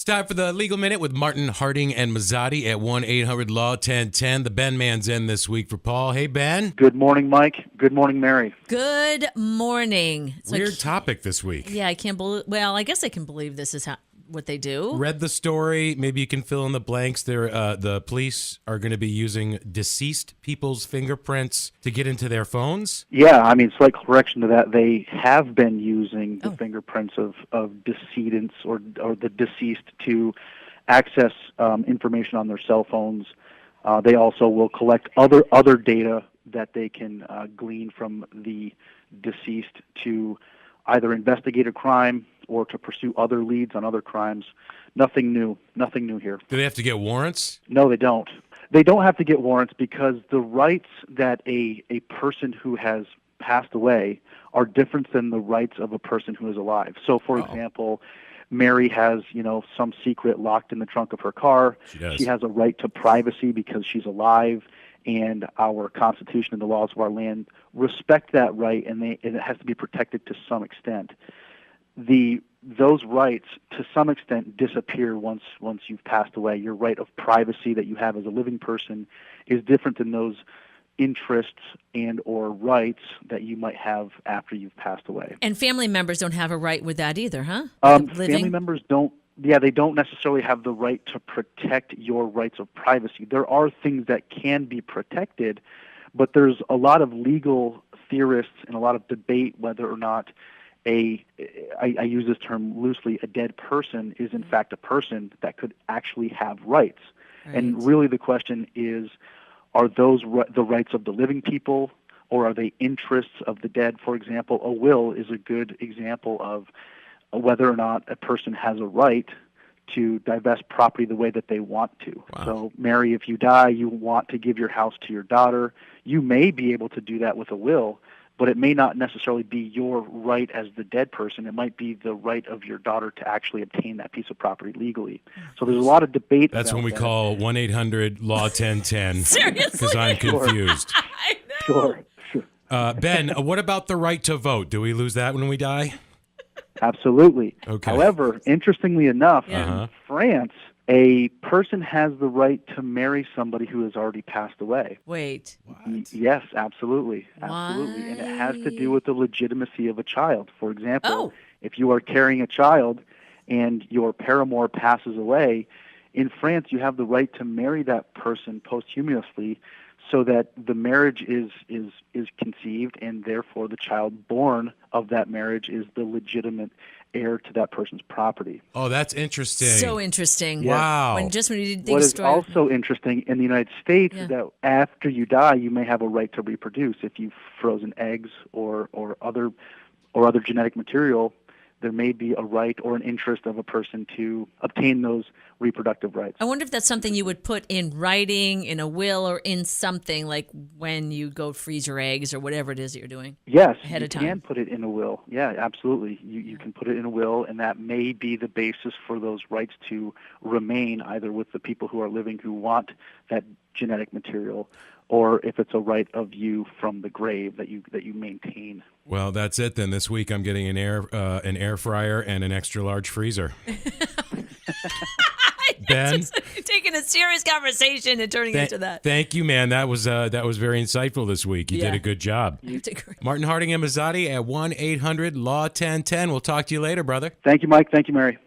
It's time for the Legal Minute with Martin, Harding, and Mazzotti at 1-800-LAW-1010. The Ben Man's in this week for Paul. Hey, Ben. Good morning, Mike. Good morning, Mary. Good morning. Weird topic this week. Yeah, I can't believe. Well, I guess I can believe this is what they do. Read the story. Maybe you can fill in the blanks. The police are going to be using deceased people's fingerprints to get into their phones. Yeah, I mean, slight correction to that. They have been using the fingerprints of decedents or the deceased to access information on their cell phones. They also will collect other data that they can glean from the deceased to either investigate a crime or to pursue other leads on other crimes. Nothing new here. Do they have to get warrants? No, they don't. They don't have to get warrants because the rights that a person who has passed away are different than the rights of a person who is alive. So, for example, Mary has, some secret locked in the trunk of her car. She has a right to privacy because she's alive, and our Constitution and the laws of our land respect that right, and it has to be protected to some extent. Those rights, to some extent, disappear once you've passed away. Your right of privacy that you have as a living person is different than those interests and or rights that you might have after you've passed away. And family members don't have a right with that either, huh? Family members don't. Yeah, they don't necessarily have the right to protect your rights of privacy. There are things that can be protected, but there's a lot of legal theorists and a lot of debate whether or not I use this term loosely, a dead person is in fact a person that could actually have rights. Right. And really the question is, are those the rights of the living people, or are they interests of the dead? For example, a will is a good example of whether or not a person has a right to divest property the way that they want to. Wow. So, Mary, if you die, you want to give your house to your daughter. You may be able to do that with a will, but it may not necessarily be your right as the dead person. It might be the right of your daughter to actually obtain that piece of property legally. So there's a lot of debate. That's when we call 1-800-LAW-1010. Seriously? Because I'm confused. I know. Sure. Ben, what about the right to vote? Do we lose that when we die? Absolutely. Okay. However, interestingly enough, in France, a person has the right to marry somebody who has already passed away. Wait. What? Yes, absolutely. Absolutely. And it has to do with the legitimacy of a child. For example, if you are carrying a child and your paramour passes away, in France you have the right to marry that person posthumously so that the marriage is conceived, and therefore the child born of that marriage is the legitimate heir to that person's property. Oh, that's interesting. So interesting. Wow. When you did what is also interesting in the United States is that after you die, you may have a right to reproduce. If you've frozen eggs or other genetic material, there may be a right or an interest of a person to obtain those reproductive rights. I wonder if that's something you would put in writing, in a will, or in something like when you go freeze your eggs or whatever it is that you're doing. Yes, ahead of time. You can put it in a will. Yeah, absolutely. You can put it in a will, and that may be the basis for those rights to remain either with the people who are living who want that genetic material, or if it's a right of you from the grave that you maintain. Well, that's it then. This week I'm getting an air fryer and an extra large freezer. Ben, you're taking a serious conversation and turning it into that. Thank you, man. That was very insightful this week. You did a good job. You did great. Martin, Harding, and Mazzotti at 1-800-LAW-1010. We'll talk to you later, brother. Thank you, Mike. Thank you, Mary.